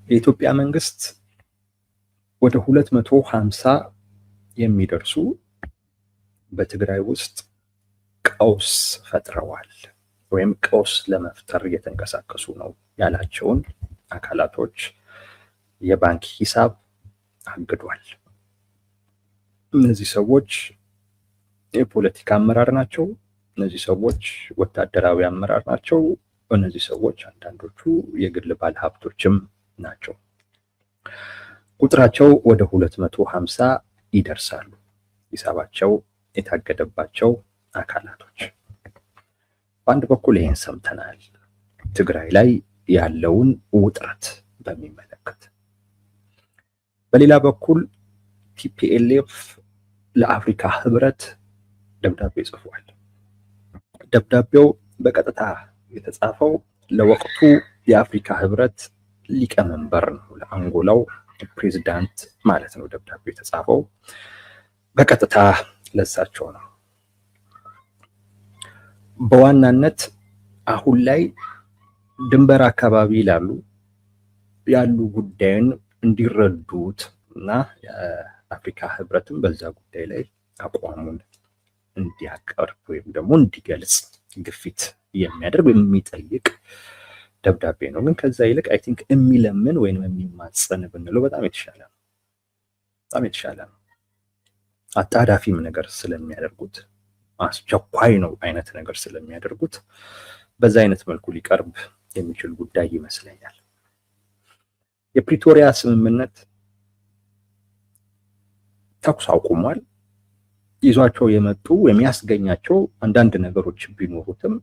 የኢትዮጵያ መንግስት ወደ 250 የሚደርሱ በትግራይ ውስጥ ቀውስ ፈጥረዋል ወይም ቀውስ ለመፍጠር እየተንቀሳቀሱ ነው ያላቸውን አካላቶች የባንክ ሂሳብ አግዷል። እነዚህ ሰዎች የፖለቲካ አመራር ናቸው። እነዚህ ሰዎች ወታደራዊ አመራር ናቸው። እነዚህ ሰዎች አንዳንዶቹ የግል ባለሀብቶችም ናቸው። ቁጥራቸው ወደ 250 ይደርሳሉ። ሂሳባቸው የታገደባቸው አካላቶች በአንድ በኩል ይሄን ሰምተናል፣ ትግራይ ላይ ያለውን ውጥረት በሚመለከት። በሌላ በኩል ቲፒኤልኤፍ ለአፍሪካ ህብረት ደብዳቤ ጽፏል። ደብዳቤው በቀጥታ የተጻፈው ለወቅቱ የአፍሪካ ህብረት ሊቀመንበር ነው፣ ለአንጎላው ፕሬዝዳንት ማለት ነው። ደብዳቤው የተጻፈው በቀጥታ ለሳቸው ነው። በዋናነት አሁን ላይ ድንበር አካባቢ ያሉ ጉዳዩን እንዲረዱት እና የአፍሪካ ህብረትም በዛ ጉዳይ ላይ አቋሙን እንዲያቀርብ ወይም ደግሞ እንዲገልጽ ግፊት የሚያደርግ የሚጠይቅ ደብዳቤ ነው። ግን ከዛ ይልቅ አይ ቲንክ የሚለምን ወይም የሚማጸን ብንለው በጣም የተሻለ ነው። አጣዳፊም ነገር ስለሚያደርጉት፣ አስቸኳይ ነው አይነት ነገር ስለሚያደርጉት በዛ አይነት መልኩ ሊቀርብ የሚችል ጉዳይ ይመስለኛል። የፕሪቶሪያ ስምምነት ተኩስ አቁሟል። ይዟቸው የመጡ የሚያስገኛቸው አንዳንድ ነገሮች ቢኖሩትም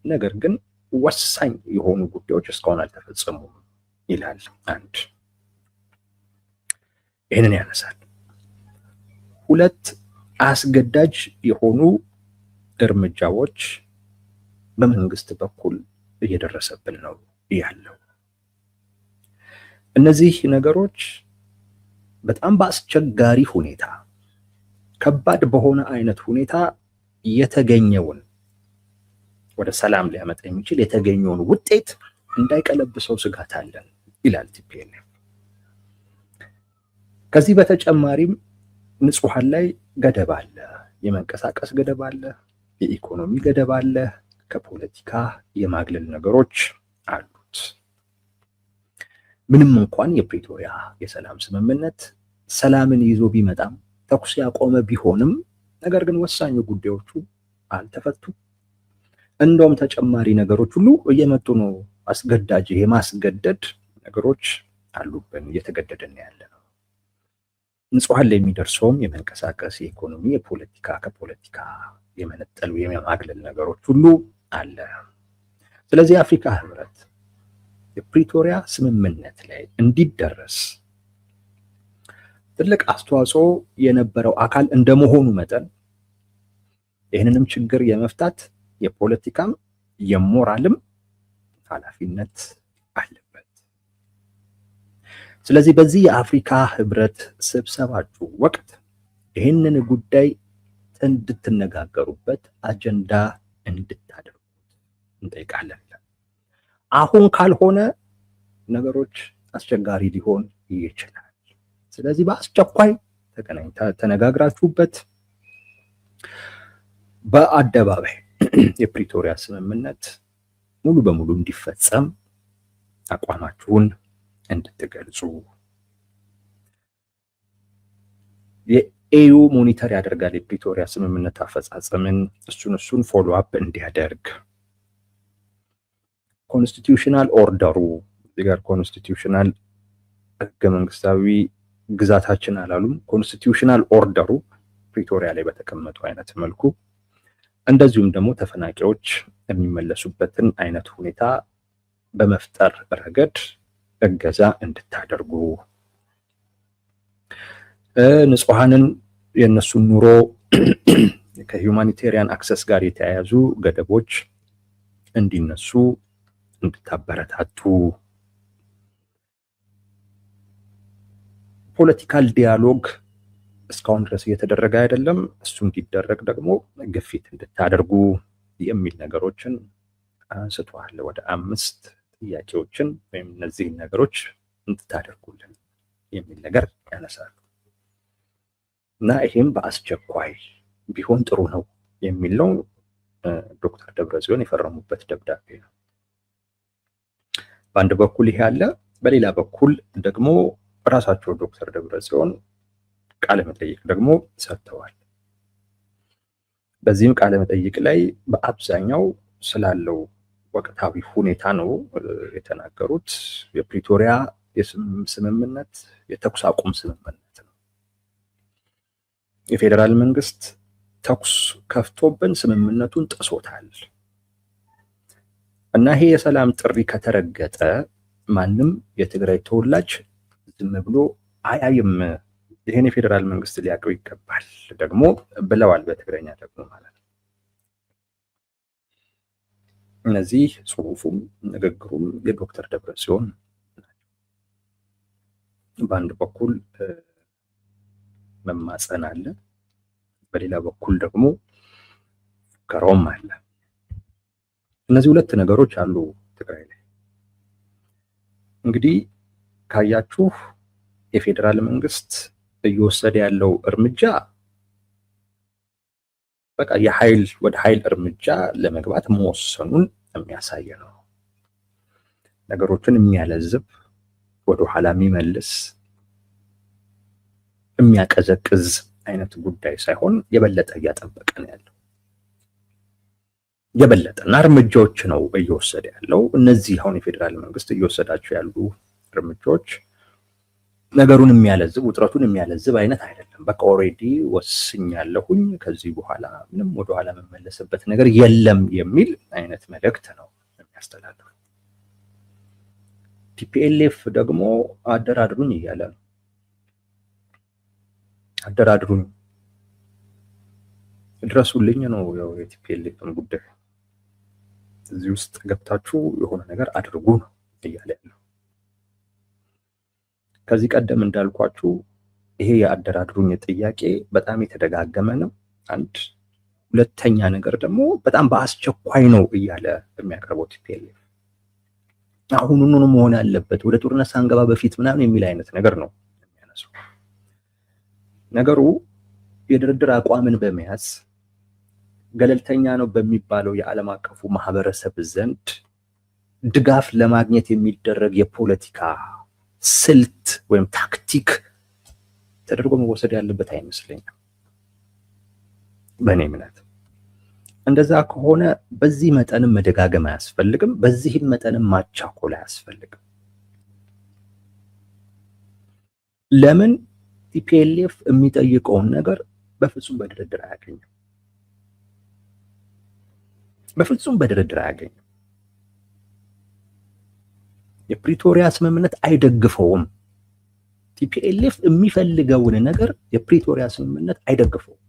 ነገር ግን ወሳኝ የሆኑ ጉዳዮች እስካሁን አልተፈጸሙም ይላል። አንድ ይህንን ያነሳል። ሁለት አስገዳጅ የሆኑ እርምጃዎች በመንግስት በኩል እየደረሰብን ነው ያለው። እነዚህ ነገሮች በጣም በአስቸጋሪ ሁኔታ፣ ከባድ በሆነ አይነት ሁኔታ የተገኘውን ወደ ሰላም ሊያመጣ የሚችል የተገኘውን ውጤት እንዳይቀለብሰው ስጋት አለን ይላል ቲፒኤልኤፍ። ከዚህ በተጨማሪም ንጹሃን ላይ ገደብ አለ፣ የመንቀሳቀስ ገደብ አለ፣ የኢኮኖሚ ገደብ አለ፣ ከፖለቲካ የማግለል ነገሮች አሉት። ምንም እንኳን የፕሪቶሪያ የሰላም ስምምነት ሰላምን ይዞ ቢመጣም ተኩስ ያቆመ ቢሆንም ነገር ግን ወሳኙ ጉዳዮቹ አልተፈቱም። እንደውም ተጨማሪ ነገሮች ሁሉ እየመጡ ነው። አስገዳጅ የማስገደድ ነገሮች አሉብን፣ እየተገደደን ያለ ነው። ንጹሃን ላይ የሚደርሰውም የመንቀሳቀስ የኢኮኖሚ፣ የፖለቲካ ከፖለቲካ የመነጠሉ የማግለል ነገሮች ሁሉ አለ። ስለዚህ የአፍሪካ ህብረት የፕሪቶሪያ ስምምነት ላይ እንዲደረስ ትልቅ አስተዋጽኦ የነበረው አካል እንደመሆኑ መጠን ይህንንም ችግር የመፍታት የፖለቲካም የሞራልም ኃላፊነት አለበት። ስለዚህ በዚህ የአፍሪካ ህብረት ስብሰባችሁ ወቅት ይህንን ጉዳይ እንድትነጋገሩበት አጀንዳ እንድታደርጉት እንጠይቃለን። አሁን ካልሆነ ነገሮች አስቸጋሪ ሊሆን ይችላል። ስለዚህ በአስቸኳይ ተነጋግራችሁበት በአደባባይ የፕሪቶሪያ ስምምነት ሙሉ በሙሉ እንዲፈጸም አቋማችሁን እንድትገልጹ። የኤዩ ሞኒተር ያደርጋል የፕሪቶሪያ ስምምነት አፈጻጸምን፣ እሱን ፎሎ አፕ እንዲያደርግ። ኮንስቲትዩሽናል ኦርደሩ ጋር ኮንስቲትዩሽናል ህገ መንግስታዊ ግዛታችን አላሉም። ኮንስቲትዩሽናል ኦርደሩ ፕሪቶሪያ ላይ በተቀመጡ አይነት መልኩ እንደዚሁም ደግሞ ተፈናቃዮች የሚመለሱበትን አይነት ሁኔታ በመፍጠር ረገድ እገዛ እንድታደርጉ፣ ንጹሃንን የነሱን ኑሮ ከሁማኒቴሪያን አክሰስ ጋር የተያያዙ ገደቦች እንዲነሱ እንድታበረታቱ፣ ፖለቲካል ዲያሎግ እስካሁን ድረስ እየተደረገ አይደለም፣ እሱ እንዲደረግ ደግሞ ግፊት እንድታደርጉ የሚል ነገሮችን አንስተዋል። ወደ 5 ጥያቄዎችን ወይም እነዚህን ነገሮች እንድታደርጉልን የሚል ነገር ያነሳሉ እና ይሄም በአስቸኳይ ቢሆን ጥሩ ነው የሚል ነው። ዶክተር ደብረጽዮን የፈረሙበት ደብዳቤ ነው። በአንድ በኩል ይሄ አለ፣ በሌላ በኩል ደግሞ ራሳቸው ዶክተር ደብረጽዮን ቃለ መጠይቅ ደግሞ ሰጥተዋል። በዚህም ቃለ መጠይቅ ላይ በአብዛኛው ስላለው ወቅታዊ ሁኔታ ነው የተናገሩት። የፕሪቶሪያ ስምምነት የተኩስ አቁም ስምምነት ነው። የፌዴራል መንግስት ተኩስ ከፍቶብን ስምምነቱን ጥሶታል እና ይሄ የሰላም ጥሪ ከተረገጠ ማንም የትግራይ ተወላጅ ዝም ብሎ አያይም። ይሄን የፌዴራል መንግስት ሊያውቀው ይገባል ደግሞ ብለዋል። በትግረኛ ደግሞ ማለት ነው። እነዚህ ጽሁፉም ንግግሩም የዶክተር ደብረጽዮን በአንድ በኩል መማፀን አለ፣ በሌላ በኩል ደግሞ ፉከራውም አለ። እነዚህ ሁለት ነገሮች አሉ ትግራይ ላይ። እንግዲህ ካያችሁ የፌዴራል መንግስት እየወሰደ ያለው እርምጃ በቃ የኃይል ወደ ኃይል እርምጃ ለመግባት መወሰኑን የሚያሳይ ነው። ነገሮችን የሚያለዝብ ወደ ኋላ የሚመልስ የሚያቀዘቅዝ አይነት ጉዳይ ሳይሆን የበለጠ እያጠበቀ ነው ያለው። የበለጠና እርምጃዎች ነው እየወሰደ ያለው። እነዚህ አሁን የፌዴራል መንግስት እየወሰዳቸው ያሉ እርምጃዎች ነገሩን የሚያለዝብ ውጥረቱን የሚያለዝብ አይነት አይደለም። በቃ ኦልሬዲ ወስኛለሁኝ ከዚህ በኋላ ምንም ወደ ኋላ መመለስበት ነገር የለም የሚል አይነት መልእክት ነው የሚያስተላልፈው። ቲፒኤልኤፍ ደግሞ አደራድሩኝ እያለ ነው። አደራድሩኝ፣ ድረሱልኝ ነው ያው የቲፒኤልኤፍን ጉዳይ። እዚህ ውስጥ ገብታችሁ የሆነ ነገር አድርጉ ነው እያለ ያለው። ከዚህ ቀደም እንዳልኳችሁ ይሄ የአደራድሩኝ ጥያቄ በጣም የተደጋገመ ነው። አንድ ሁለተኛ ነገር ደግሞ በጣም በአስቸኳይ ነው እያለ የሚያቀርበው ቲፒኤልኤፍ አሁኑኑ መሆን ያለበት ወደ ጦርነት ሳንገባ በፊት ምናምን የሚል አይነት ነገር ነው የሚያነሳው። ነገሩ የድርድር አቋምን በመያዝ ገለልተኛ ነው በሚባለው የዓለም አቀፉ ማህበረሰብ ዘንድ ድጋፍ ለማግኘት የሚደረግ የፖለቲካ ስልት ወይም ታክቲክ ተደርጎ መወሰድ ያለበት አይመስለኝም በእኔ እምነት። እንደዛ ከሆነ በዚህ መጠንም መደጋገም አያስፈልግም፣ በዚህም መጠንም ማቻኮል አያስፈልግም። ለምን ቲፒኤልኤፍ የሚጠይቀውን ነገር በፍጹም በድርድር አያገኝም። በፍጹም በድርድር አያገኝም። የፕሪቶሪያ ስምምነት አይደግፈውም። ቲፒኤልኤፍ የሚፈልገውን ነገር የፕሪቶሪያ ስምምነት አይደግፈውም።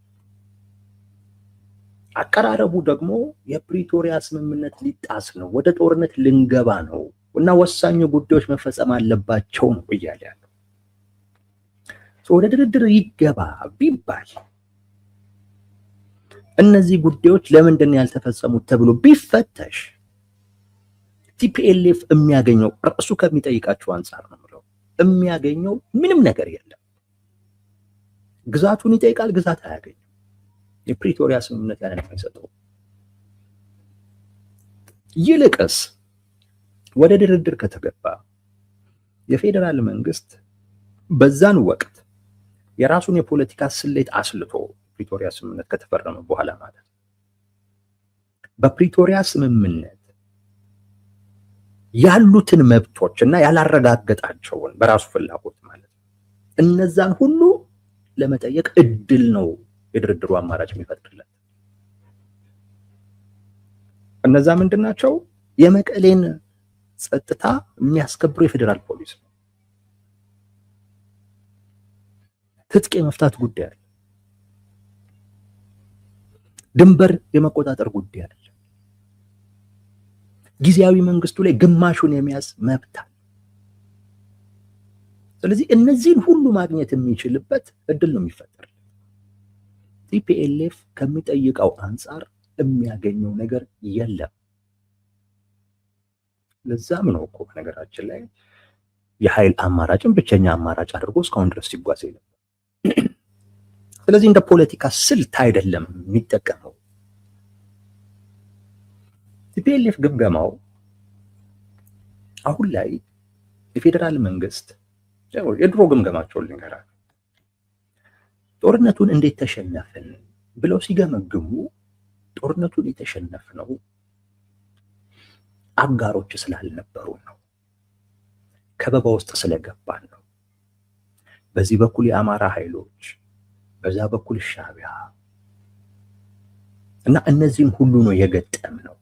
አቀራረቡ ደግሞ የፕሪቶሪያ ስምምነት ሊጣስ ነው፣ ወደ ጦርነት ልንገባ ነው እና ወሳኝ ጉዳዮች መፈጸም አለባቸው ነው እያለ ያለው። ወደ ድርድር ይገባ ቢባል እነዚህ ጉዳዮች ለምንድን ነው ያልተፈጸሙት ተብሎ ቢፈተሽ ቲፒኤልኤፍ የሚያገኘው ራሱ ከሚጠይቃቸው አንፃር ነው ብለው የሚያገኘው ምንም ነገር የለም። ግዛቱን ይጠይቃል፣ ግዛት አያገኝም። የፕሪቶሪያ ስምምነት ያንን የሚሰጠው ይልቅስ ወደ ድርድር ከተገባ የፌዴራል መንግስት በዛን ወቅት የራሱን የፖለቲካ ስሌት አስልቶ ፕሪቶሪያ ስምምነት ከተፈረመ በኋላ ማለት በፕሪቶሪያ ስምምነት ያሉትን መብቶች እና ያላረጋገጣቸውን በራሱ ፍላጎት ማለት እነዛን ሁሉ ለመጠየቅ እድል ነው የድርድሩ አማራጭ የሚፈጥርለት። እነዛ ምንድናቸው? የመቀሌን ጸጥታ የሚያስከብሩ የፌዴራል ፖሊስ ነው። ትጥቅ የመፍታት ጉዳይ አለ። ድንበር የመቆጣጠር ጉዳይ አለ። ጊዜያዊ መንግስቱ ላይ ግማሹን የሚያዝ መብት አለ። ስለዚህ እነዚህን ሁሉ ማግኘት የሚችልበት እድል ነው የሚፈጠር። ቲፒኤልኤፍ ከሚጠይቀው አንፃር የሚያገኘው ነገር የለም። ለዛም ነው እኮ በነገራችን ላይ የኃይል አማራጭን ብቸኛ አማራጭ አድርጎ እስካሁን ድረስ ሲጓዝ ነበር። ስለዚህ እንደ ፖለቲካ ስልት አይደለም የሚጠቀመው። ቲፒኤልኤፍ ግምገማው አሁን ላይ የፌዴራል መንግስት የድሮ ግምገማቸውን ልንገራል። ጦርነቱን እንዴት ተሸነፍን ብለው ሲገመግሙ ጦርነቱን የተሸነፍነው አጋሮች ስላልነበሩ ነው፣ ከበባ ውስጥ ስለገባን ነው። በዚህ በኩል የአማራ ኃይሎች፣ በዛ በኩል ሻዕቢያ እና እነዚህን ሁሉ ነው የገጠም ነው።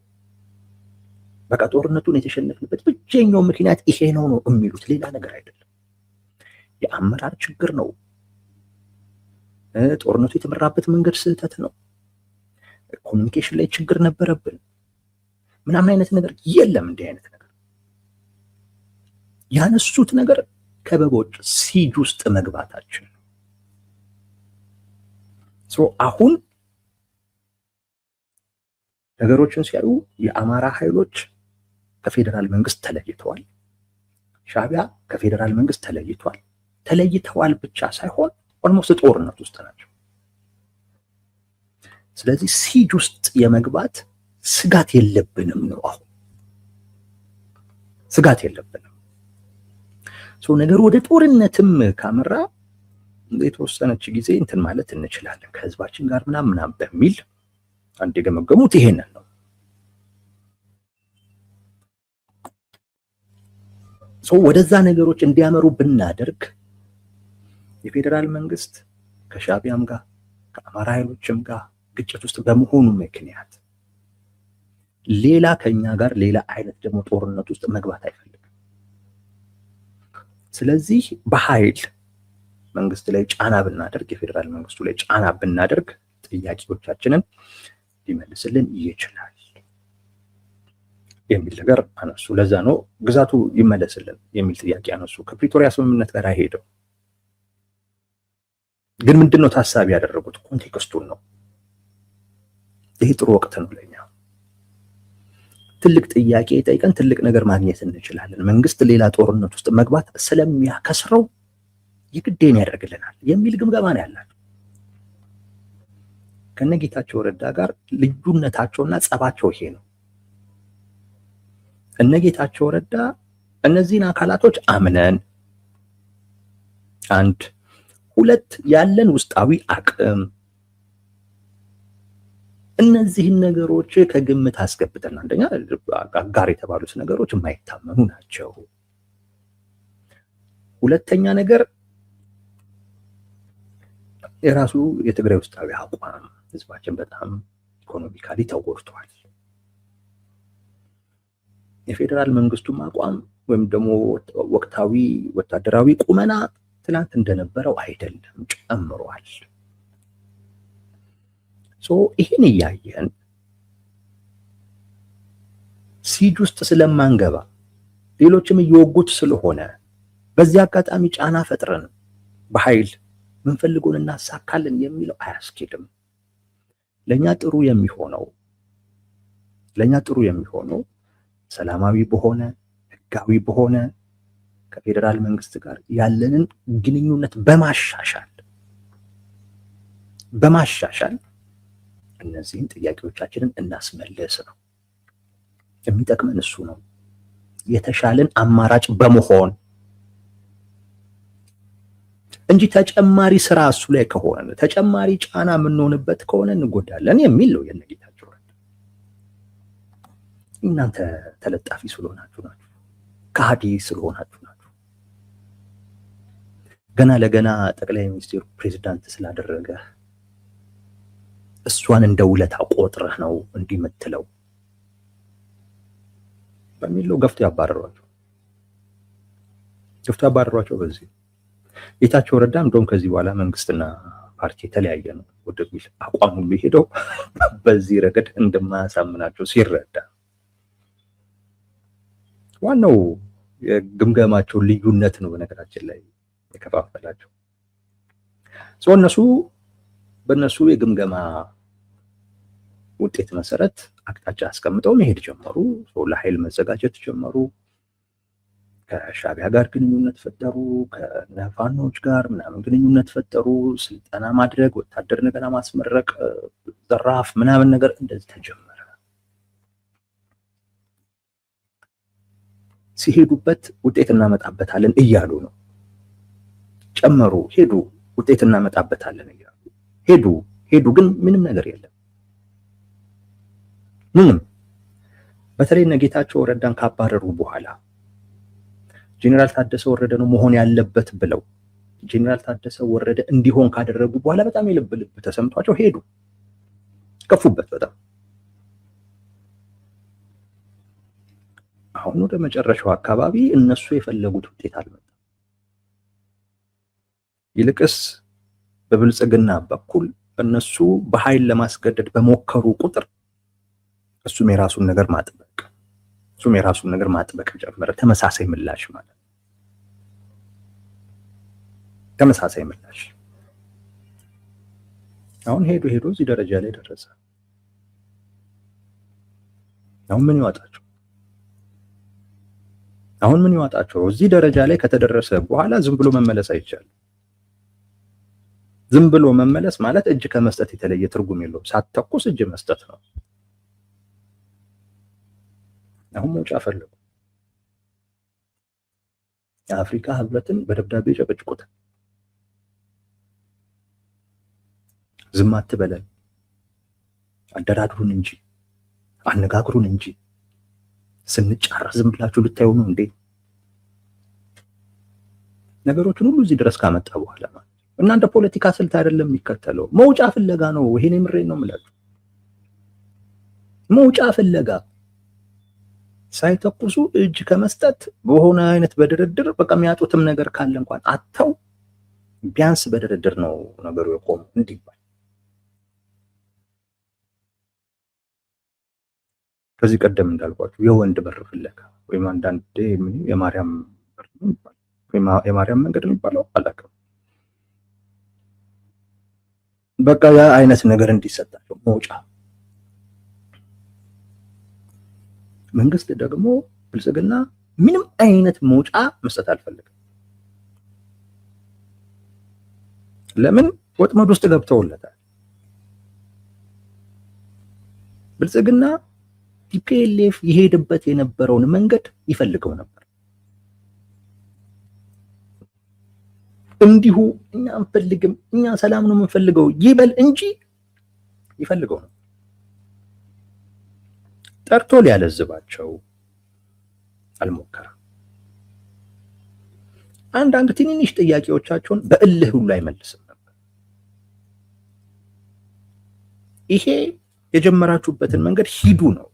በቃ ጦርነቱን የተሸነፍንበት ብቸኛው ምክንያት ይሄ ነው የሚሉት፣ ሌላ ነገር አይደለም። የአመራር ችግር ነው፣ ጦርነቱ የተመራበት መንገድ ስህተት ነው፣ ኮሚኒኬሽን ላይ ችግር ነበረብን ምናምን አይነት ነገር የለም። እንዲህ አይነት ነገር ያነሱት ነገር ከበቦች ሲጅ ውስጥ መግባታችን ነው። አሁን ነገሮችን ሲያዩ የአማራ ኃይሎች ከፌዴራል መንግስት ተለይተዋል፣ ሻዕቢያ ከፌዴራል መንግስት ተለይቷል። ተለይተዋል ብቻ ሳይሆን ኦልሞስት ጦርነት ውስጥ ናቸው። ስለዚህ ሲጅ ውስጥ የመግባት ስጋት የለብንም ነው። አሁን ስጋት የለብንም። ነገሩ ወደ ጦርነትም ካመራ የተወሰነች ጊዜ እንትን ማለት እንችላለን ከህዝባችን ጋር ምናምን በሚል አንድ የገመገሙት ይሄንን ነው። ወደዛ ነገሮች እንዲያመሩ ብናደርግ የፌዴራል መንግስት ከሻዕቢያም ጋር ከአማራ ኃይሎችም ጋር ግጭት ውስጥ በመሆኑ ምክንያት ሌላ ከኛ ጋር ሌላ አይነት ደግሞ ጦርነት ውስጥ መግባት አይፈልግም። ስለዚህ በኃይል መንግስት ላይ ጫና ብናደርግ፣ የፌዴራል መንግስቱ ላይ ጫና ብናደርግ ጥያቄዎቻችንን ሊመልስልን ይችላል የሚል ነገር አነሱ። ለዛ ነው ግዛቱ ይመለስልን የሚል ጥያቄ አነሱ። ከፕሪቶሪያ ስምምነት ጋር ሄደው ግን ምንድነው ታሳቢ ያደረጉት? ኮንቴክስቱን ነው። ይሄ ጥሩ ወቅት ነው ለኛ። ትልቅ ጥያቄ ጠይቀን ትልቅ ነገር ማግኘት እንችላለን። መንግስት ሌላ ጦርነት ውስጥ መግባት ስለሚያከስረው ይግዴን ያደርግልናል የሚል ግምገማ ነው ያላቸው። ከነጌታቸው ረዳ ጋር ልዩነታቸውና ጸባቸው ይሄ ነው። እነጌታቸው ረዳ እነዚህን አካላቶች አምነን አንድ ሁለት ያለን ውስጣዊ አቅም እነዚህን ነገሮች ከግምት አስገብተን አንደኛ አጋር የተባሉት ነገሮች የማይታመኑ ናቸው። ሁለተኛ ነገር የራሱ የትግራይ ውስጣዊ አቋም ህዝባችን በጣም ኢኮኖሚካሊ ተጎድቷል። የፌዴራል መንግስቱም አቋም ወይም ደግሞ ወቅታዊ ወታደራዊ ቁመና ትላንት እንደነበረው አይደለም፣ ጨምሯል። ይህን እያየን ሲጅ ውስጥ ስለማንገባ ሌሎችም እየወጉት ስለሆነ በዚህ አጋጣሚ ጫና ፈጥረን በኃይል ምንፈልገውን እናሳካለን የሚለው አያስኬድም። ለኛ ጥሩ የሚሆነው ሰላማዊ በሆነ ህጋዊ በሆነ ከፌዴራል መንግስት ጋር ያለንን ግንኙነት በማሻሻል እነዚህን ጥያቄዎቻችንን እናስመልስ ነው። የሚጠቅመን እሱ ነው። የተሻለን አማራጭ በመሆን እንጂ ተጨማሪ ስራ እሱ ላይ ከሆነ ተጨማሪ ጫና የምንሆንበት ከሆነ እንጎዳለን የሚል ነው የነጌታቸው ረዳ። እናንተ ተለጣፊ ስለሆናችሁ ናችሁ፣ ከሃዲ ስለሆናችሁ ናችሁ። ገና ለገና ጠቅላይ ሚኒስትሩ ፕሬዝዳንት ስላደረገ እሷን እንደ ውለታ ቆጥረህ ነው እንዲመትለው በሚለው ገፍቶ ያባረሯቸው። በዚህ ጌታቸው ረዳ እንደውም ከዚህ በኋላ መንግስትና ፓርቲ የተለያየ ነው ወደሚል አቋም ሁሉ ሄደው በዚህ ረገድ እንደማያሳምናቸው ሲረዳ ዋናው የግምገማቸው ልዩነት ነው በነገራችን ላይ የከፋፈላቸው። በእነሱ የግምገማ ውጤት መሰረት አቅጣጫ አስቀምጠው መሄድ ጀመሩ። ለኃይል መዘጋጀት ጀመሩ። ከሻዕቢያ ጋር ግንኙነት ፈጠሩ፣ ከፋኖች ጋር ምናምን ግንኙነት ፈጠሩ። ስልጠና ማድረግ፣ ወታደር እንደገና ማስመረቅ፣ ዘራፍ ምናምን ነገር እንደዚህ ተጀመረ። ሲሄዱበት ውጤት እናመጣበታለን እያሉ ነው። ጨመሩ፣ ሄዱ፣ ውጤት እናመጣበታለን እያሉ ሄዱ፣ ግን ምንም ነገር የለም። ምንም። በተለይ እነ ጌታቸው ረዳን ካባረሩ በኋላ ጄኔራል ታደሰ ወረደ ነው መሆን ያለበት ብለው ጄኔራል ታደሰ ወረደ እንዲሆን ካደረጉ በኋላ በጣም የልብ ልብ ተሰምቷቸው ሄዱ፣ ከፉበት በጣም። አሁን ወደ መጨረሻው አካባቢ እነሱ የፈለጉት ውጤት አልመጣም። ይልቅስ በብልጽግና በኩል እነሱ በኃይል ለማስገደድ በሞከሩ ቁጥር እሱም የራሱን ነገር ማጥበቅ ጀመረ። ተመሳሳይ ምላሽ ማለት ነው። ተመሳሳይ ምላሽ። አሁን ሄዶ እዚህ ደረጃ ላይ ደረሰ። አሁን ምን ይዋጣቸው? እዚህ ደረጃ ላይ ከተደረሰ በኋላ ዝም ብሎ መመለስ አይቻልም። ዝም ብሎ መመለስ ማለት እጅ ከመስጠት የተለየ ትርጉም የለውም። ሳትተኩስ እጅ መስጠት ነው። አሁን መውጫ ፈለጉ። የአፍሪካ ህብረትን በደብዳቤ ጨቀጭቆታል። ዝም አትበለን፣ አደራድሩን እንጂ አነጋግሩን እንጂ ስንጫረስ ዝም ብላችሁ ልታዩ ነው እንዴ? ነገሮችን ሁሉ እዚህ ድረስ ካመጣ በኋላ ማለት እናንተ ፖለቲካ ስልት አይደለም የሚከተለው፣ መውጫ ፍለጋ ነው። ይሄን የምሬን ነው የምላችሁ። መውጫ ፍለጋ ሳይተኩሱ እጅ ከመስጠት በሆነ አይነት በድርድር በቃ የሚያጡትም ነገር ካለ እንኳን አተው ቢያንስ በድርድር ነው ነገሩ የቆሙ እንዲባል። ከዚህ ቀደም እንዳልኳችሁ የወንድ በር ፍለጋ ወይም አንዳንዴ የማርያም በር ነው የሚባለው ወይም የማርያም መንገድ ነው የሚባለው አላውቅም። በቃ ያ አይነት ነገር እንዲሰጣቸው መውጫ። መንግስት ደግሞ ብልጽግና ምንም አይነት መውጫ መስጠት አልፈልግም። ለምን? ወጥመድ ውስጥ ገብተውለታል። ብልጽግና ቲፒኤልኤፍ ይሄድበት የነበረውን መንገድ ይፈልገው ነበር። እንዲሁ እኛ አንፈልግም፣ እኛ ሰላም ነው የምንፈልገው ይበል እንጂ ይፈልገው ነው። ጠርቶ ሊያለዝባቸው አልሞከረም። አንዳንድ ትንንሽ ጥያቄዎቻቸውን በእልህ ሁሉ አይመልስም ነበር። ይሄ የጀመራችሁበትን መንገድ ሂዱ ነው።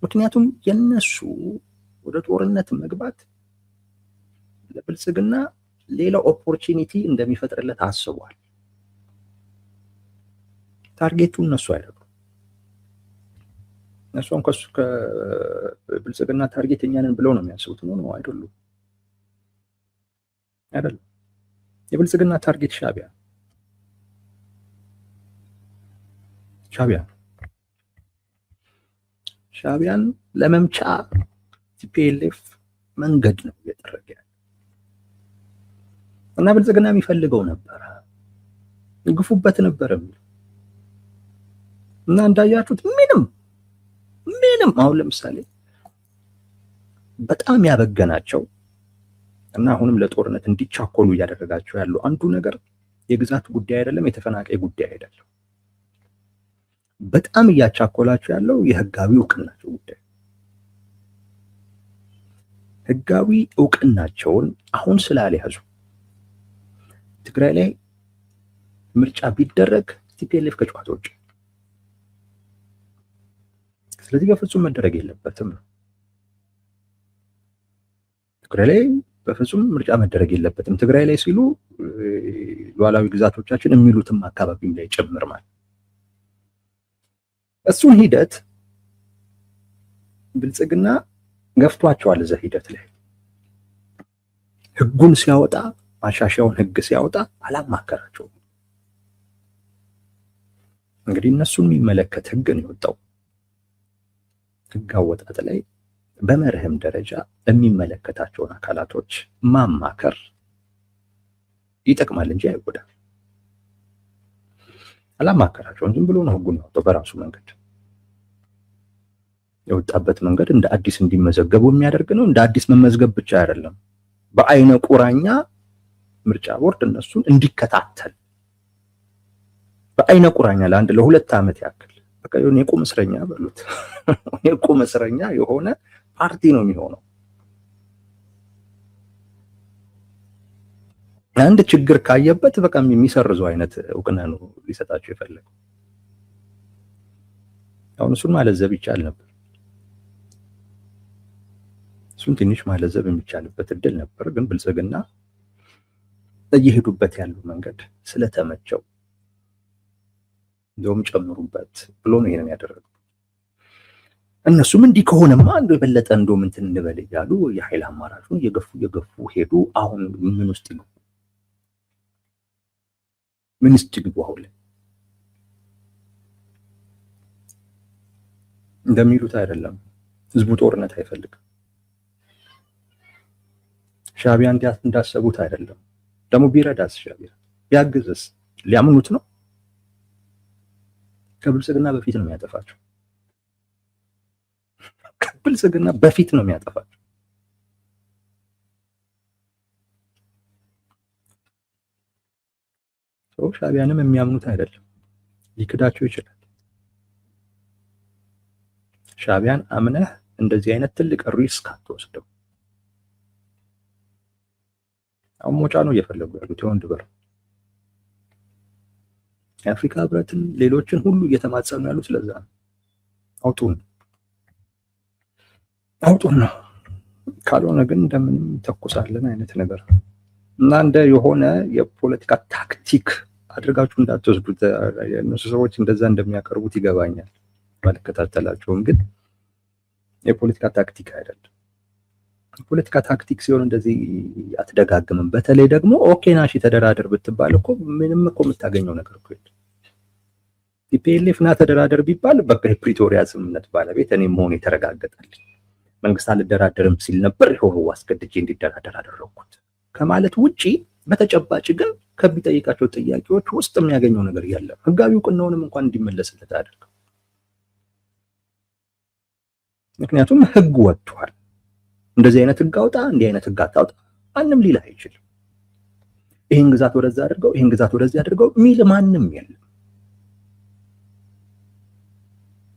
ምክንያቱም የነሱ ወደ ጦርነት መግባት ለብልጽግና ሌላ ኦፖርቹኒቲ እንደሚፈጥርለት አስቧል። ታርጌቱ እነሱ አይደሉም። እነሱም ከብልጽግና ታርጌት እኛንን ብለው ነው የሚያስቡት። ነው አይደሉም። የብልጽግና ታርጌት ሻዕቢያን ለመምቻ ቲፒኤልኤፍ መንገድ ነው እየጠረገ ያለ እና ብልጽግና የሚፈልገው ነበረ፣ ይግፉበት ነበር እና እንዳያችሁት ምንም አሁን ለምሳሌ በጣም ያበገናቸው እና አሁንም ለጦርነት እንዲቻኮሉ እያደረጋቸው ያለው አንዱ ነገር የግዛት ጉዳይ አይደለም፣ የተፈናቃይ ጉዳይ አይደለም። በጣም እያቻኮላቸው ያለው የህጋዊ እውቅናቸው ጉዳይ። ህጋዊ እውቅናቸውን አሁን ስላልያዙ ትግራይ ላይ ምርጫ ቢደረግ ቲፒኤልኤፍ ከጨዋታ ውጭ። ስለዚህ በፍጹም መደረግ የለበትም ነው። ትግራይ ላይ በፍጹም ምርጫ መደረግ የለበትም። ትግራይ ላይ ሲሉ ሉዓላዊ ግዛቶቻችን የሚሉትም አካባቢም ላይ ጭምር ማለት እሱን ሂደት ብልጽግና ገፍቷቸዋል። እዛ ሂደት ላይ ህጉን ሲያወጣ ማሻሻያውን ህግ ሲያወጣ አላማከራቸውም። እንግዲህ እነሱን የሚመለከት ህግ ነው የወጣው። ህግ አወጣጥ ላይ በመርህም ደረጃ የሚመለከታቸውን አካላቶች ማማከር ይጠቅማል እንጂ አይጎዳም። አላማከራቸውም። ዝም ብሎ ነው ህጉን ያወጣው በራሱ መንገድ። የወጣበት መንገድ እንደ አዲስ እንዲመዘገቡ የሚያደርግ ነው። እንደ አዲስ መመዝገብ ብቻ አይደለም፣ በአይነ ቁራኛ ምርጫ ቦርድ እነሱን እንዲከታተል በአይነ ቁራኛ ለ2 ዓመት ያክል በቃ የቁም እስረኛ በሉት የቁም እስረኛ የሆነ ፓርቲ ነው የሚሆነው። አንድ ችግር ካየበት በቃ የሚሰርዘው አይነት እውቅና ነው ሊሰጣቸው የፈለገው። አሁን እሱን ማለዘብ ይቻል ነበር። እሱን ትንሽ ማለዘብ የሚቻልበት እድል ነበር። ግን ብልጽግና እየሄዱበት ያለው መንገድ ስለተመቸው እንደውም ጨምሩበት ብሎ ነው ይሄንን ያደረገው። እነሱም እንዲህ ከሆነማ አንዱ የበለጠ እንደውም እንትን እንበል እያሉ የኃይል አማራጩን እየገፉ ሄዱ። አሁን ምን ውስጥ ነው? ምንስ ትግቡ? አሁን እንደሚሉት አይደለም። ህዝቡ ጦርነት አይፈልግም። ሻዕቢያ እንዳሰቡት አይደለም። ደግሞ ቢረዳስ፣ ሻዕቢያ ቢያግዝስ ሊያምኑት ነው? ከብልጽግና በፊት ነው የሚያጠፋቸው። ከብልጽግና በፊት ነው የሚያጠፋቸው። ሻዕቢያንም የሚያምኑት አይደለም። ሊክዳቸው ይችላል። ሻዕቢያን አምነህ እንደዚህ አይነት ትልቅ ሪስክ አትወስደው። አሁን ሞጫ ነው እየፈለጉ ያሉት የወንድ በር። የአፍሪካ ህብረትን ሌሎችን ሁሉ እየተማጸኑ ያሉ ስለዛ ነው። አውጡን ነው። ካልሆነ ግን እንደምንም ተኩሳለን አይነት ነገር እና እንደ የሆነ የፖለቲካ ታክቲክ አድርጋችሁ እንዳትወስዱት። እነሱ ሰዎች እንደዛ እንደሚያቀርቡት ይገባኛል፣ ባልከታተላቸውም። ግን የፖለቲካ ታክቲክ አይደለም። የፖለቲካ ታክቲክ ሲሆን እንደዚህ አትደጋግምም። በተለይ ደግሞ ኦኬ ናሺ ተደራደር ብትባል እኮ ምንም እኮ የምታገኘው ነገር እኮ የለም። ቲፒኤልኤፍ ና ተደራደር ቢባል በቃ የፕሪቶሪያ ስምምነት ባለቤት እኔ መሆኑ የተረጋገጠልኝ፣ መንግስት አልደራደርም ሲል ነበር፣ ይኸው አስገድጄ እንዲደራደር አደረኩት ከማለት ውጪ በተጨባጭ ግን ከሚጠይቃቸው ጥያቄዎች ውስጥ የሚያገኘው ነገር የለም። ህጋዊ እውቅናውንም እንኳን እንዲመለስለት አያደርግም። ምክንያቱም ህግ ወጥቷል። እንደዚህ አይነት ህግ አውጣ፣ እንዲህ አይነት ህግ አታውጣ ማንም ሊል አይችልም። ይህን ግዛት ወደዛ አድርገው፣ ይህን ግዛት ወደዚህ አድርገው ሚል ማንም የለም።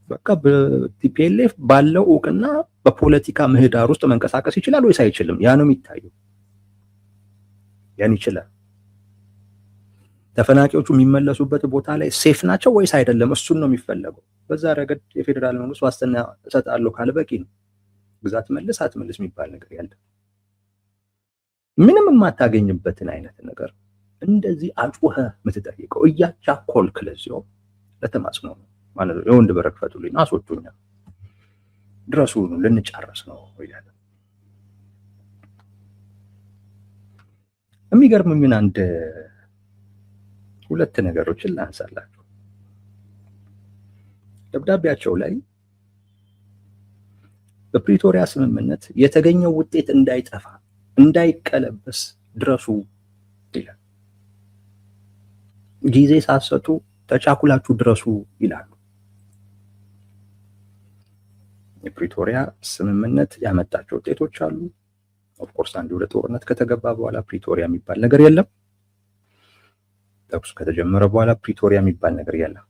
በቃ በቲፒኤልኤፍ ባለው እውቅና በፖለቲካ ምህዳር ውስጥ መንቀሳቀስ ይችላል ወይስ አይችልም? ያ ነው የሚታየው። ያን ይችላል። ተፈናቂዎቹ የሚመለሱበት ቦታ ላይ ሴፍ ናቸው ወይስ አይደለም? እሱን ነው የሚፈለገው። በዛ ረገድ የፌዴራል መንግስት ዋስትና እሰጣለሁ ካለ በቂ ነው። ግዛት መልስ አትመልስ የሚባል ነገር ያለ ምንም የማታገኝበትን አይነት ነገር እንደዚህ አጩኸ የምትጠይቀው እያቻኮልክ ለዚያው ለተማጽኖ ነው ማለት ነው። የወንድ በረክ ፈቱልኝ፣ አስወጡኛ፣ ድረሱ፣ ልንጨርስ ነው ይላል። የሚገርሙኝን አንድ ሁለት ነገሮችን ላንሳላችሁ። ደብዳቤያቸው ላይ በፕሪቶሪያ ስምምነት የተገኘው ውጤት እንዳይጠፋ እንዳይቀለበስ ድረሱ ይላል። ጊዜ ሳትሰጡ ተቻኩላችሁ ድረሱ ይላሉ። የፕሪቶሪያ ስምምነት ያመጣቸው ውጤቶች አሉ። ኦፍኮርስ አንድ ወደ ጦርነት ከተገባ በኋላ ፕሪቶሪያ የሚባል ነገር የለም። ተኩስ ከተጀመረ በኋላ ፕሪቶሪያ የሚባል ነገር የለም።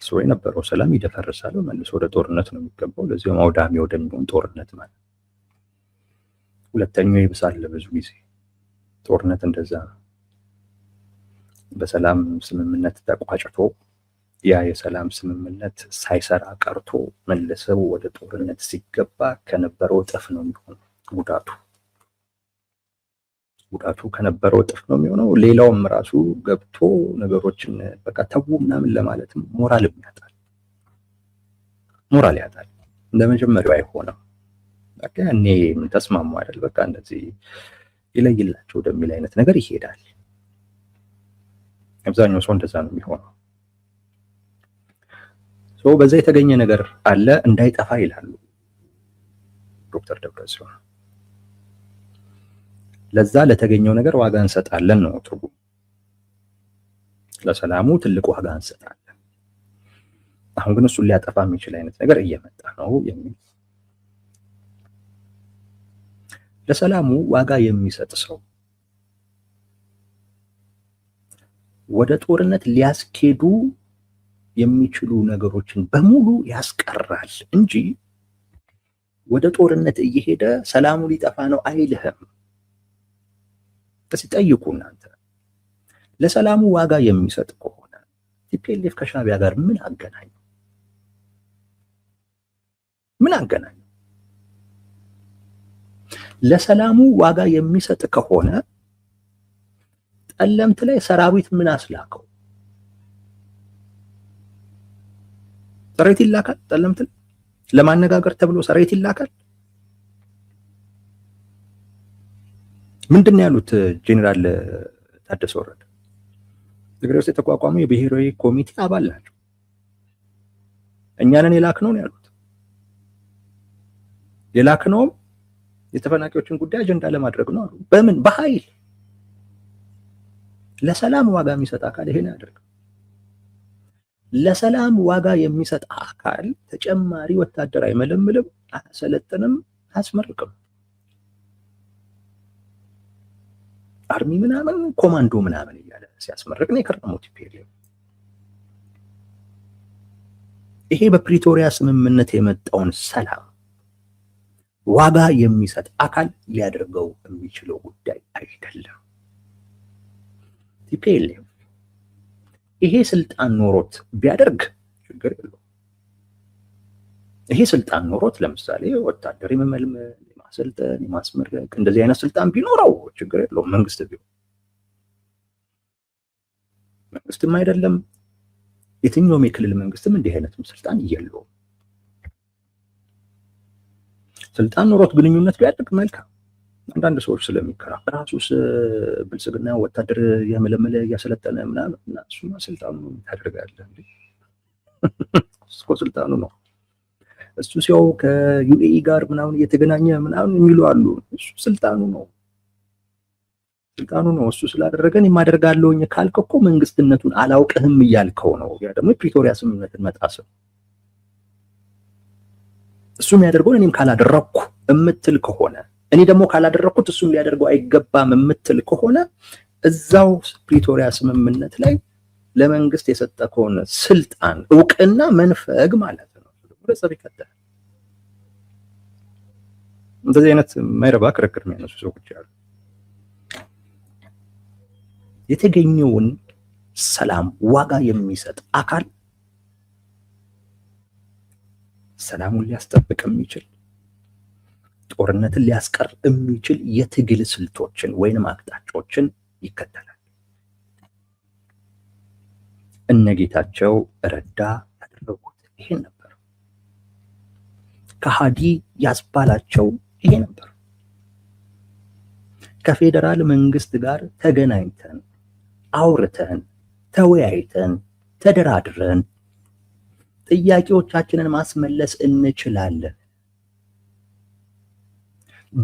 ሰው የነበረው ሰላም ይደፈርሳል፣ መልሶ ወደ ጦርነት ነው የሚገባው። ለዚያም አውዳሚ ወደሚሆን ጦርነት ማለት። ሁለተኛው ይብሳል። ብዙ ጊዜ ጦርነት እንደዛ ነው። በሰላም ስምምነት ተቋጭቶ ያ የሰላም ስምምነት ሳይሰራ ቀርቶ መልሰው ወደ ጦርነት ሲገባ ከነበረው እጥፍ ነው የሚሆነው ጉዳቱ ከነበረው እጥፍ ነው የሚሆነው። ሌላውም ራሱ ገብቶ ነገሮችን በቃ ተው ምናምን ለማለት ሞራል ያጣል። እንደመጀመሪያው አይሆንም። በቃ እኔ ምን ተስማሙ አይደል፣ በቃ እንደዚህ ይለይላቸው ወደሚል አይነት ነገር ይሄዳል። አብዛኛው ሰው እንደዛ ነው የሚሆነው። በዛ የተገኘ ነገር አለ እንዳይጠፋ ይላሉ ዶክተር ደብረጽዮን። ለዛ ለተገኘው ነገር ዋጋ እንሰጣለን ነው ትርጉሙ። ለሰላሙ ትልቅ ዋጋ እንሰጣለን። አሁን ግን እሱን ሊያጠፋ የሚችል አይነት ነገር እየመጣ ነው የሚል ለሰላሙ ዋጋ የሚሰጥ ሰው ወደ ጦርነት ሊያስኬዱ የሚችሉ ነገሮችን በሙሉ ያስቀራል እንጂ ወደ ጦርነት እየሄደ ሰላሙ ሊጠፋ ነው አይልህም። እስኪ ጠይቁ እናንተ። ለሰላሙ ዋጋ የሚሰጥ ከሆነ ቲፒኤልኤፍ ከሻዕቢያ ጋር ምን አገናኙ? ምን አገናኙ? ለሰላሙ ዋጋ የሚሰጥ ከሆነ ጠለምት ላይ ሰራዊት ምን አስላከው? ሰራዊት ይላካል? ጠለምት ለማነጋገር ተብሎ ሰራዊት ይላካል? ምንድን ነው ያሉት ጄኔራል ታደሰ ወረደ? ትግራይ ውስጥ የተቋቋመው የብሔራዊ ኮሚቴ አባል ናቸው። እኛንን የላክነው ነው ያሉት። የላክነውም የተፈናቃዮችን ጉዳይ አጀንዳ ለማድረግ ነው አሉ። በምን? በኃይል። ለሰላም ዋጋ የሚሰጥ አካል ይሄን ያደርግ። ለሰላም ዋጋ የሚሰጥ አካል ተጨማሪ ወታደር አይመለምልም፣ አያሰለጥንም፣ አያስመርቅም። አርሚ ምናምን ኮማንዶ ምናምን እያለ ሲያስመርቅ ነው የከረመው ቲፒኤልኤፍ። ይሄ በፕሪቶሪያ ስምምነት የመጣውን ሰላም ዋጋ የሚሰጥ አካል ሊያደርገው የሚችለው ጉዳይ አይደለም። ቲፒኤልኤፍ ይሄ ስልጣን ኖሮት ቢያደርግ ችግር የለውም። ይሄ ስልጣን ኖሮት ለምሳሌ ወታደር የመመልመል፣ የማሰልጠን፣ የማስመረቅ እንደዚህ አይነት ስልጣን ቢኖረው ችግር የለውም። መንግስት ቢሆን መንግስትም አይደለም የትኛውም የክልል መንግስትም እንዲህ አይነትም ስልጣን የለውም። ስልጣን ኖሮት ግንኙነት ቢያደርግ መልካም። አንዳንድ ሰዎች ስለሚከራከሩ ራሱስ ብልጽግና ወታደር ያመለመለ ያሰለጠነ ምናምን እና እሱማ ስልጣኑ ነው ታደርጋለህ እንዴ? እሱ ስልጣኑ ነው። እሱ ሲያው ከዩኤኢ ጋር ምናምን እየተገናኘ ምናምን የሚሉ አሉ። እሱ ስልጣኑ ነው። ስልጣኑ ነው። እሱ ስላደረገን የማደርጋለሁኝ ካልክ እኮ መንግስትነቱን አላውቅህም እያልከው ነው። ያ ደግሞ የፕሪቶሪያ ስምምነትን መጣስ ነው። እሱ የሚያደርገውን እኔም ካላደረኩ እምትል ከሆነ እኔ ደግሞ ካላደረኩት እሱም ሊያደርገው አይገባም እምትል ከሆነ እዛው ፕሪቶሪያ ስምምነት ላይ ለመንግስት የሰጠ ከሆነ ስልጣን እውቅና መንፈግ ማለት ነው። ወደዛ ይከተል። እንደዚህ አይነት ማይረባ ክርክር የሚያነሱ ሰዎች አሉ። የተገኘውን ሰላም ዋጋ የሚሰጥ አካል ሰላሙን ሊያስጠብቅ የሚችል ጦርነትን ሊያስቀር የሚችል የትግል ስልቶችን ወይንም አቅጣጫዎችን ይከተላል። እነ ጌታቸው ረዳ ያደረጉት ይሄን ነበር። ከሃዲ ያስባላቸው ይሄ ነበር። ከፌዴራል መንግስት ጋር ተገናኝተን አውርተን ተወያይተን ተደራድረን ጥያቄዎቻችንን ማስመለስ እንችላለን።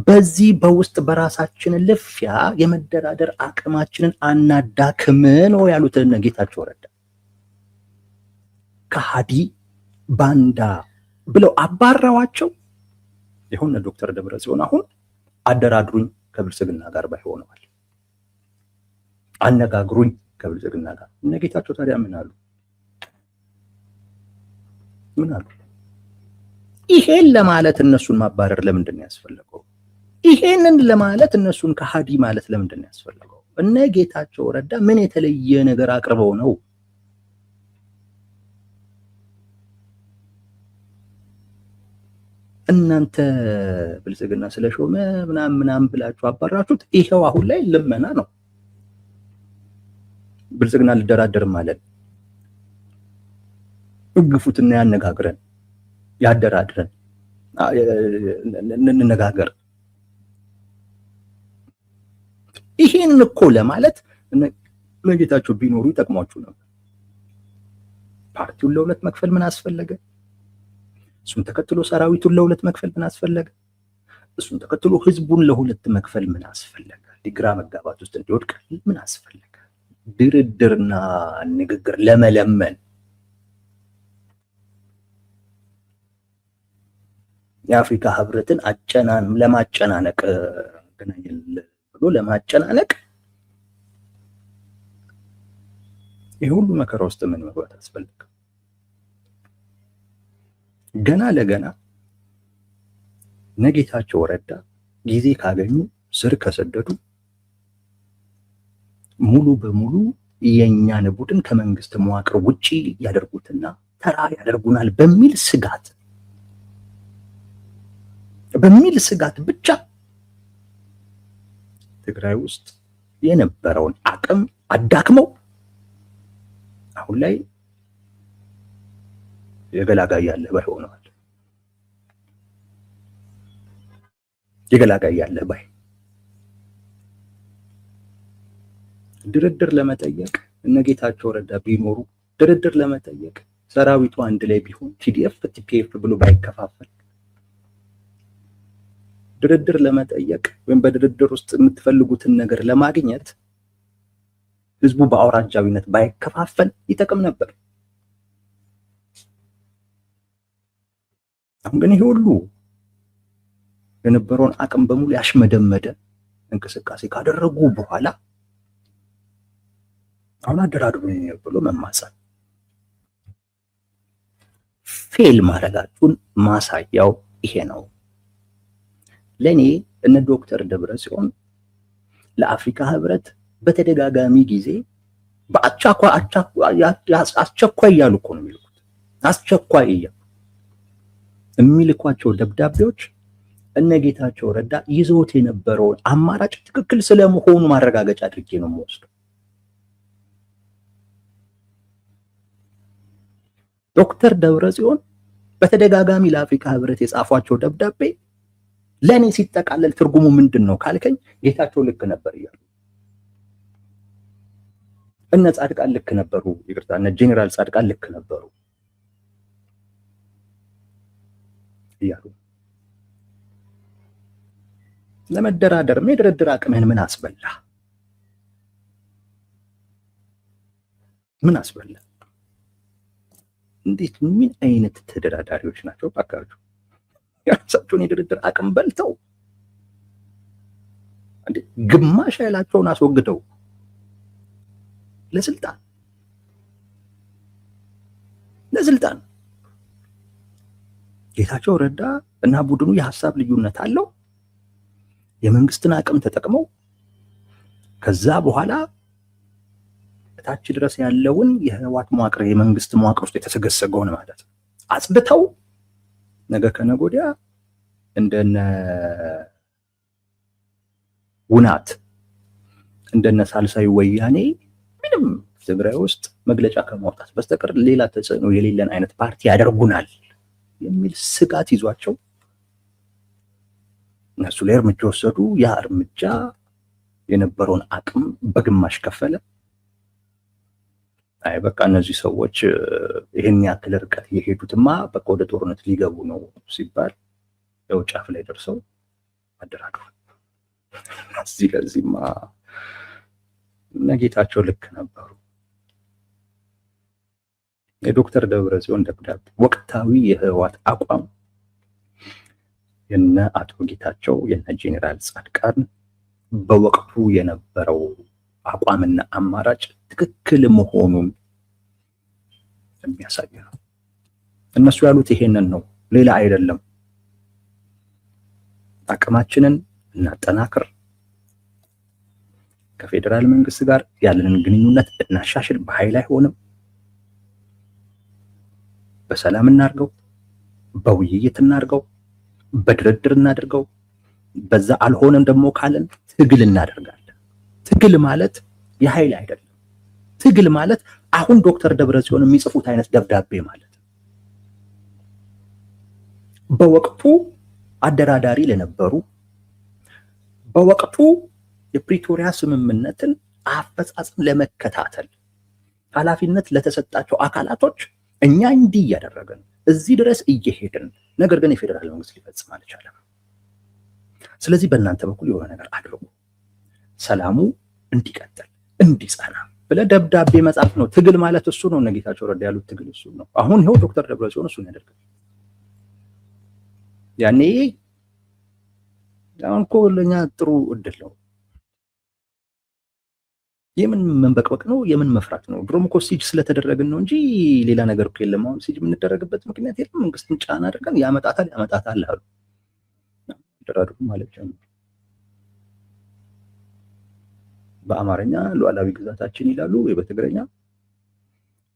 በዚህ በውስጥ በራሳችን ልፊያ የመደራደር አቅማችንን አናዳክም ነው ያሉት እነ ጌታቸው ረዳ። ከሃዲ ባንዳ ብለው አባረዋቸው። ይሁን ዶክተር ደብረጽዮን አሁን አደራድሩኝ ከብልጽግና ጋር ባይሆነዋል፣ አነጋግሩኝ ከብልጽግና ጋር። እነ ጌታቸው ታዲያ ምን አሉ? ምን አሉ? ይሄን ለማለት እነሱን ማባረር ለምንድን ነው ያስፈለገው? ይሄንን ለማለት እነሱን ከሃዲ ማለት ለምንድን ነው ያስፈለገው? እነ ጌታቸው ረዳ ምን የተለየ ነገር አቅርበው ነው? እናንተ ብልጽግና ስለሾመ ምናምን ብላችሁ አባራችሁት። ይሄው አሁን ላይ ልመና ነው። ብልጽግና ልደራደርም ማለት ግፉትና ያነጋግረን፣ ያደራድረን፣ እንነጋገር። ይሄን እኮ ለማለት ጌታቸው ቢኖሩ ይጠቅሟችሁ ነበር። ፓርቲውን ለሁለት መክፈል ምን አስፈለገ? እሱን ተከትሎ ሰራዊቱን ለሁለት መክፈል ምን አስፈለገ? እሱን ተከትሎ ህዝቡን ለሁለት መክፈል ምን አስፈለገ? ግራ መጋባት ውስጥ እንዲወድቅ ምን አስፈለገ? ድርድርና ንግግር ለመለመን የአፍሪካ ህብረትን ለማጨናነቅ ብሎ ለማጨናነቅ ይህ ሁሉ መከራ ውስጥ ምን መግባት አስፈለገ? ገና ለገና ጌታቸው ረዳ ጊዜ ካገኙ ስር ከሰደዱ ሙሉ በሙሉ የኛን ቡድን ከመንግስት መዋቅር ውጪ ያደርጉትና ተራ ያደርጉናል በሚል ስጋት ብቻ ትግራይ ውስጥ የነበረውን አቅም አዳክመው አሁን ላይ የገላጋይ ያለ ባይ ሆነዋል። የገላጋይ ያለ ባይ ድርድር ለመጠየቅ ጌታቸው ረዳ ቢኖሩ ድርድር ለመጠየቅ ሰራዊቱ አንድ ላይ ቢሆን ቲዲኤፍ ቲፒኤፍ ብሎ ባይከፋፈል ድርድር ለመጠየቅ ወይም በድርድር ውስጥ የምትፈልጉትን ነገር ለማግኘት ህዝቡ በአውራጃዊነት ባይከፋፈል ይጠቅም ነበር። አሁን ግን ይሄ ሁሉ የነበረውን አቅም በሙሉ ያሽመደመደ እንቅስቃሴ ካደረጉ በኋላ አሁን አደራድሩኝ ብሎ መማፀን ፌል ማድረጋችሁን ማሳያው ይሄ ነው። ለኔ እነ ዶክተር ደብረጽዮን ለአፍሪካ ህብረት በተደጋጋሚ ጊዜ አስቸኳይ እያሉ እኮ ነው የሚልኩት። አስቸኳይ እያሉ የሚልኳቸው ደብዳቤዎች እነ ጌታቸው ረዳ ይዘውት የነበረውን አማራጭ ትክክል ስለመሆኑ ማረጋገጫ አድርጌ ነው የምወስደው። ዶክተር ደብረጽዮን በተደጋጋሚ ለአፍሪካ ህብረት የጻፏቸው ደብዳቤ ለኔ ሲጠቃለል ትርጉሙ ምንድን ነው ካልከኝ ጌታቸው ልክ ነበር እያሉ እነ ጻድቃን ልክ ነበሩ፣ ይቅርታ እነ ጄኔራል ጻድቃን ልክ ነበሩ እያሉ ለመደራደር የድርድር አቅምህን ምን አስበላ? ምን አስበላ? እንዴት ምን አይነት ተደራዳሪዎች ናቸው ባካችሁ? የራሳቸውን የድርድር አቅም በልተው ግማሽ ኃይላቸውን አስወግደው ለስልጣን ጌታቸው ረዳ እና ቡድኑ የሐሳብ ልዩነት አለው። የመንግስትን አቅም ተጠቅመው ከዛ በኋላ ታች ድረስ ያለውን የህዋት መዋቅር የመንግስት መዋቅር ውስጥ የተሰገሰገውን ማለት አጽድተው ነገ ከነገ ወዲያ እንደነ ውናት እንደነ ሳልሳይ ወያኔ ምንም ትግራይ ውስጥ መግለጫ ከማውጣት በስተቀር ሌላ ተጽዕኖ የሌለን አይነት ፓርቲ ያደርጉናል የሚል ስጋት ይዟቸው እነሱ ላይ እርምጃ ወሰዱ። ያ እርምጃ የነበረውን አቅም በግማሽ ከፈለ። አይ በቃ እነዚህ ሰዎች ይሄን ያክል ርቀት የሄዱትማ በቃ ወደ ጦርነት ሊገቡ ነው ሲባል ያው ጫፍ ላይ ደርሰው አደራድሩ። ለዚህማ ጌታቸው ልክ ነበሩ። የዶክተር ደብረጽዮን ደብዳቤ ወቅታዊ የህወሓት አቋም የነ አቶ ጌታቸው የነ ጄኔራል ጻድቃን በወቅቱ የነበረው አቋምና አማራጭ ትክክል መሆኑን የሚያሳይ ነው። እነሱ ያሉት ይሄንን ነው፣ ሌላ አይደለም። አቅማችንን እናጠናክር፣ ከፌደራል መንግስት ጋር ያለንን ግንኙነት እናሻሽል፣ በኃይል አይሆንም፣ በሰላም እናድርገው፣ በውይይት እናድርገው፣ በድርድር እናድርገው። በዛ አልሆነም ደግሞ ካለን ትግል እናደርጋለን። ትግል ማለት የኃይል አይደለም። ትግል ማለት አሁን ዶክተር ደብረጽዮን የሚጽፉት አይነት ደብዳቤ ማለት በወቅቱ አደራዳሪ ለነበሩ በወቅቱ የፕሪቶሪያ ስምምነትን አፈጻጸም ለመከታተል ኃላፊነት ለተሰጣቸው አካላቶች እኛ እንዲህ እያደረግን እዚህ ድረስ እየሄድን፣ ነገር ግን የፌዴራል መንግስት ሊፈጽም አልቻለም። ስለዚህ በእናንተ በኩል የሆነ ነገር አድርጉ፣ ሰላሙ እንዲቀጥል እንዲጸና ብለህ ደብዳቤ መጻፍ ነው። ትግል ማለት እሱ ነው። እነ ጌታቸው ረዳ ያሉት ትግል እሱ ነው። አሁን ይኸው ዶክተር ደብረጽዮን እሱን ያደርጋል። ያኔ አሁን እኮ ለኛ ጥሩ እድል ነው። የምን መንበቅበቅ ነው? የምን መፍራት ነው? ድሮም እኮ ሲጅ ስለተደረግን ነው እንጂ ሌላ ነገር እኮ የለም። አሁን ሲጅ የምንደረግበት ምክንያት የለም። መንግስትን ጫና አድርገን ያመጣታል አሉ። ደራዱ ማለት ነው። በአማርኛ ሉዓላዊ ግዛታችን ይላሉ፣ ወይ በትግረኛ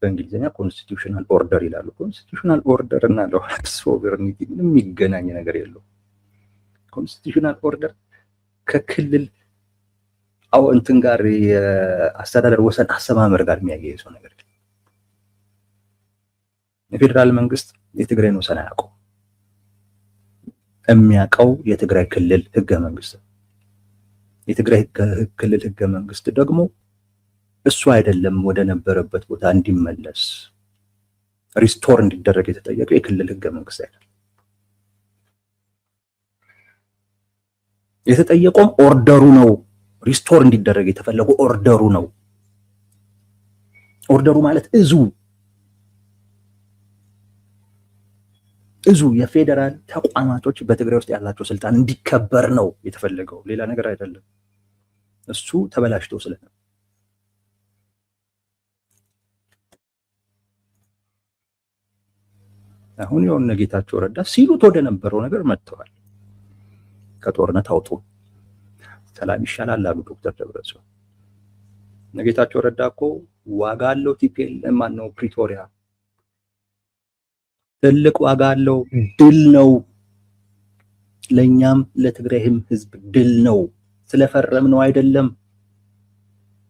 በእንግሊዝኛ ኮንስቲቱሽናል ኦርደር ይላሉ። ኮንስቲቱሽናል ኦርደር እና ሶቨርኒቲ ምንም የሚገናኝ ነገር የለው። ኮንስቲቱሽናል ኦርደር ከክልል እንትን ጋር የአስተዳደር ወሰን አሰማመር ጋር የሚያያይዘው ነገር የፌዴራል መንግስት የትግራይን ወሰን አያውቀው። የሚያውቀው የትግራይ ክልል ህገ መንግስት። የትግራይ ክልል ህገ መንግስት ደግሞ እሱ አይደለም ወደ ነበረበት ቦታ እንዲመለስ ሪስቶር እንዲደረግ የተጠየቀው የክልል ህገ መንግስት አይደለም። የተጠየቀውም ኦርደሩ ነው። ሪስቶር እንዲደረግ የተፈለገው ኦርደሩ ነው። ኦርደሩ ማለት እዙ የፌዴራል ተቋማቶች በትግራይ ውስጥ ያላቸው ስልጣን እንዲከበር ነው የተፈለገው፣ ሌላ ነገር አይደለም። እሱ ተበላሽቶ ስለነበር አሁን የሆነ ጌታቸው ረዳ ሲሉት ወደ ነበረው ነገር መጥተዋል። ከጦርነት አውጡ፣ ሰላም ይሻላል አሉ ዶክተር ደብረጽዮን። ጌታቸው ረዳ እኮ ዋጋ አለው። ቲፒኤልኤፍ ማነው ፕሪቶሪያ ትልቅ ዋጋ አለው። ድል ነው፣ ለኛም ለትግራይም ህዝብ ድል ነው። ስለፈረምነው አይደለም፣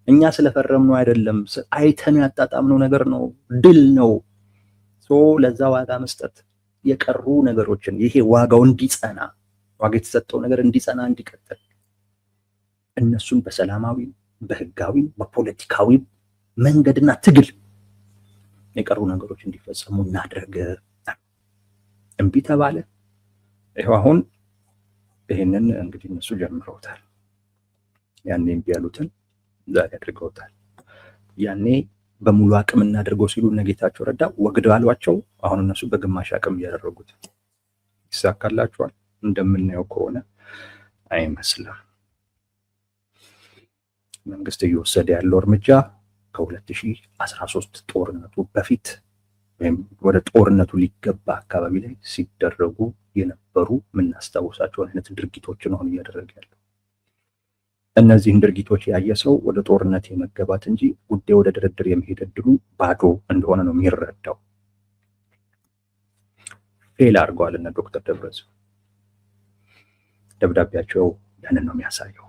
እኛ ስለፈረምነው አይደለም፣ አይተን ያጣጣምነው ነገር ነው። ድል ነው። ለዛ ዋጋ መስጠት የቀሩ ነገሮችን ይሄ ዋጋው እንዲጸና፣ ዋጋ የተሰጠው ነገር እንዲጸና እንዲቀጥል፣ እነሱን በሰላማዊ በህጋዊ በፖለቲካዊ መንገድና ትግል የቀሩ ነገሮች እንዲፈጸሙ እናድርግ። እምቢ ተባለ። ይሄው አሁን ይሄንን እንግዲህ እነሱ ጀምረውታል። ያኔ እምቢ ያሉትን ዛሬ አድርገውታል። ያኔ በሙሉ አቅም እናድርገው ሲሉ እነ ጌታቸው ረዳ ወግድ አሏቸው። አሁን እነሱ በግማሽ አቅም እያደረጉት ይሳካላቸዋል። እንደምናየው ከሆነ አይመስልም። መንግስት እየወሰደ ያለው እርምጃ ከ2013 ጦርነቱ በፊት ወይም ወደ ጦርነቱ ሊገባ አካባቢ ላይ ሲደረጉ የነበሩ የምናስታውሳቸውን አይነት ድርጊቶችን አሁን እያደረገ ያለው። እነዚህን ድርጊቶች ያየ ሰው ወደ ጦርነት የመገባት እንጂ ጉዳይ ወደ ድርድር የመሄድ እድሉ ባዶ እንደሆነ ነው የሚረዳው። ፌል አድርገዋል እነ ዶክተር ደብረጽዮን። ደብዳቤያቸው ያንን ነው የሚያሳየው።